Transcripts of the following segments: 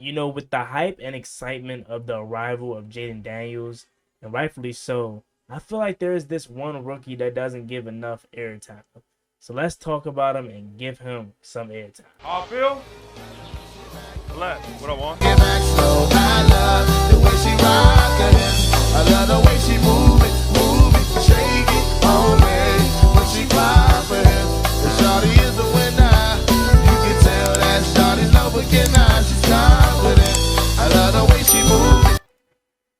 with the hype and excitement of the arrival of Jaden Daniels, and rightfully so, I feel like there is this one rookie that doesn't give enough airtime. So let's talk about him and give him some airtime. All feel? Left. What I want? Get back slow. I love the way she rock it. I love the way she move it, shake it on me. When she clap her hips, the shawty is a winner. You can tell that shawty's no beginner. She's confident. I love the way she move it.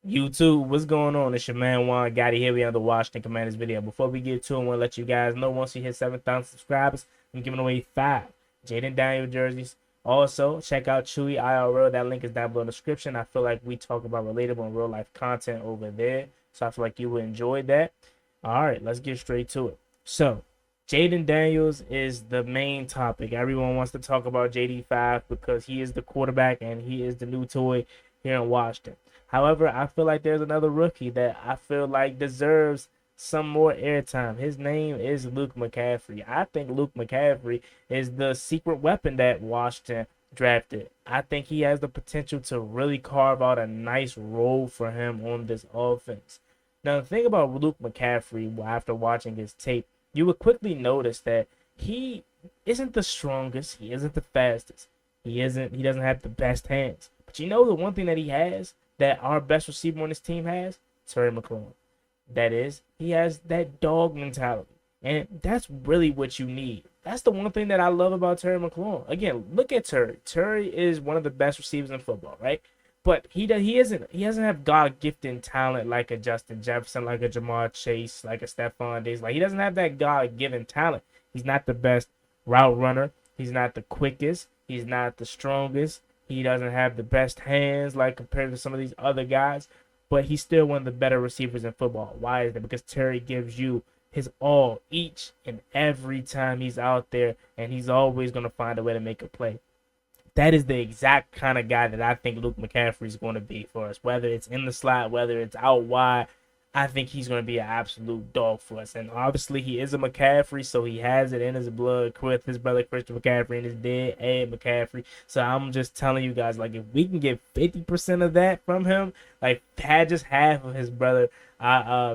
YouTube, what's going on? It's your man Juan Gotti here. We on the Washington Commanders video. Before we get to it, I want to let you guys know once we hit 7,000 subscribers, I'm giving away 5 Jaden Daniel jerseys. Also, check out Chewy IRL. That link is down below in the description. I feel like we talk about relatable and real life content over there, so I feel like you will enjoy that. All right, let's get straight to it. So, Jaden Daniels is the main topic. Everyone wants to talk about JD5 because he is the quarterback and he is the new toy here in Washington. However, I feel like there's another rookie that I feel like deserves some more airtime. His name is Luke McCaffrey. I think Luke McCaffrey is the secret weapon that Washington drafted. I think he has the potential to really carve out a nice role for him on this offense. Now, the thing about Luke McCaffrey, after watching his tape, you would quickly notice that he isn't the strongest. He isn't the fastest. He doesn't have the best hands. But the one thing that he has that our best receiver on this team has? Terry McLaurin. That is, he has that dog mentality. And that's really what you need. That's the one thing that I love about Terry McLaurin. Again, look at Terry. Terry is one of the best receivers in football, right? But he doesn't have God-gifted talent like a Justin Jefferson, like a Jamar Chase, like a Stephon Diggs. Like, he doesn't have that God-given talent. He's not the best route runner. He's not the quickest. He's not the strongest. He doesn't have the best hands like compared to some of these other guys. But he's still one of the better receivers in football. Why is that? Because Terry gives you his all each and every time he's out there, and he's always going to find a way to make a play. That is the exact kind of guy that I think Luke McCaffrey is going to be for us. Whether it's in the slot, whether it's out wide, I think he's going to be an absolute dog for us. And obviously, he is a McCaffrey, so he has it in his blood with his brother Christian McCaffrey and his dad, Ed McCaffrey. So I'm just telling you guys, like, if we can get 50% of that from him, like, just half of his brother,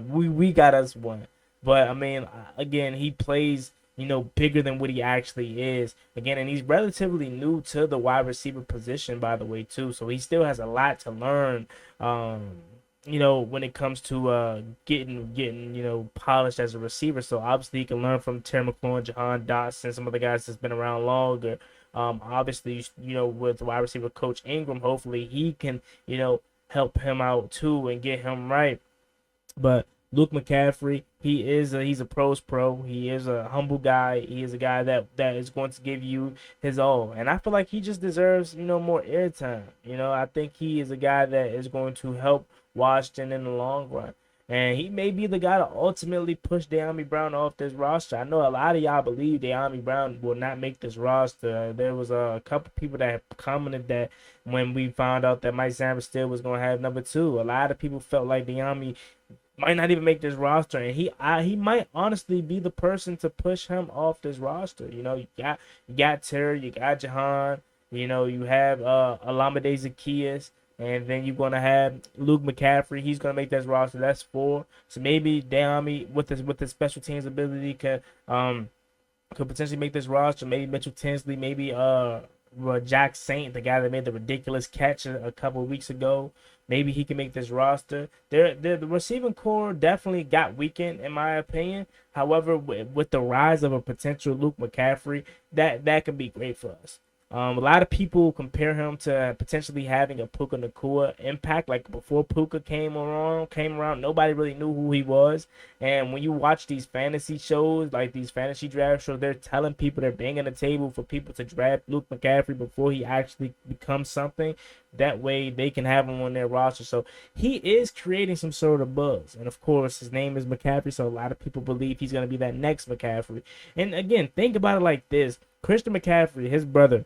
we got us one. But, I mean, again, he plays, bigger than what he actually is. Again, and he's relatively new to the wide receiver position, by the way, too. So he still has a lot to learn, when it comes to getting polished as a receiver. So obviously he can learn from Terry McLaurin, Jahan Dotson, some of the guys that's been around longer. Obviously, with wide receiver coach Ingram, hopefully he can, help him out too and get him right. But Luke McCaffrey, he's a pro's pro. He is a humble guy. He is a guy that is going to give you his all. And I feel like he just deserves, more airtime. I think he is a guy that is going to help Washington in the long run. And he may be the guy to ultimately push De'Ami Brown off this roster. I know a lot of y'all believe De'Ami Brown will not make this roster. There was a couple people that commented that when we found out that Mike Zimmer still was going to have number 2. A lot of people felt like De'Ami might not even make this roster, and he might honestly be the person to push him off this roster. You got Terry, you got Jahan, you have Olamide Zaccheaus, and then you're gonna have Luke McCaffrey. He's gonna make this roster. That's 4. So maybe De'Ami with his special teams ability could potentially make this roster. Maybe Mitchell Tinsley, maybe Jack Saint, the guy that made the ridiculous catch a couple of weeks ago. Maybe he can make this roster. The receiving core definitely got weakened, in my opinion. However, with the rise of a potential Luke McCaffrey, that could be great for us. A lot of people compare him to potentially having a Puka Nacua impact. Like before Puka came around, nobody really knew who he was. And when you watch these fantasy shows, like these fantasy draft shows, they're telling people, they're banging the table for people to draft Luke McCaffrey before he actually becomes something. That way they can have him on their roster. So he is creating some sort of buzz. And of course, his name is McCaffrey, so a lot of people believe he's going to be that next McCaffrey. And again, think about it like this. Christian McCaffrey, his brother,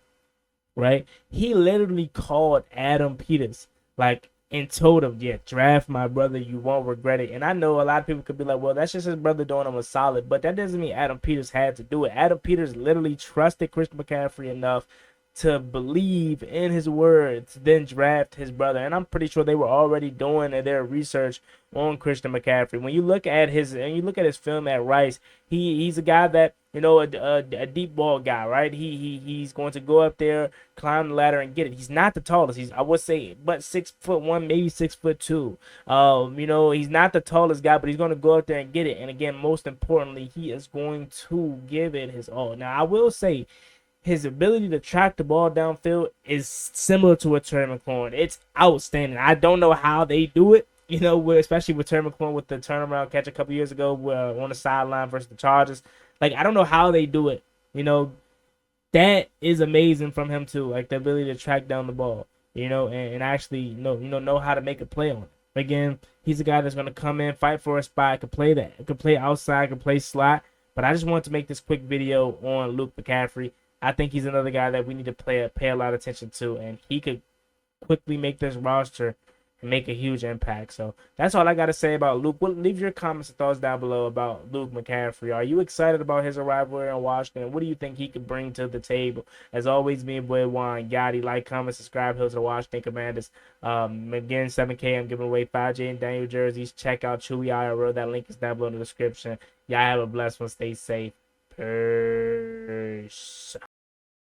right? He literally called Adam Peters, and told him, yeah, draft my brother, you won't regret it. And I know a lot of people could be like, well, that's just his brother doing him a solid, but that doesn't mean Adam Peters had to do it. Adam Peters literally trusted Christian McCaffrey enough to believe in his words, then draft his brother. And I'm pretty sure they were already doing their research on Christian McCaffrey. When you look at his film at Rice, he's a guy that, you know, a deep ball guy, right? He's going to go up there, climb the ladder, and get it. He's not the tallest. I would say, but 6'1", maybe 6'2". You know, he's not the tallest guy, but he's going to go up there and get it. And again, most importantly, he is going to give it his all. Now, I will say, his ability to track the ball downfield is similar to a Terry McLaurin. It's outstanding. I don't know how they do it, you know, especially with Terry McLaurin with the turnaround catch a couple years ago on the sideline versus the Chargers. Like, I don't know how they do it. You know, that is amazing from him too. Like, the ability to track down the ball, you know, and actually know how to make a play on it. Again, he's a guy that's going to come in, fight for a spot, could play that, could play outside, could play slot. But I just wanted to make this quick video on Luke McCaffrey. I think he's another guy that we need to pay a lot of attention to, and he could quickly make this roster and make a huge impact. So that's all I got to say about Luke. Leave your comments and thoughts down below about Luke McCaffrey. Are you excited about his arrival here in Washington? What do you think he could bring to the table? As always, me and boy Juan Gotti. Like, comment, subscribe. Hail to the Washington Commanders. Again, 7K. I'm giving away 5 Jaden Daniel jerseys. Check out Chewy IRL. That link is down below in the description. Y'all have a blessed one. Stay safe. Peace.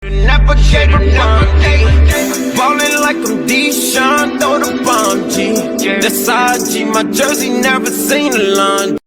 Never gave a bomb, ballin' like I'm Deshaun, throw the bomb, G. That's IG, my jersey never seen a line.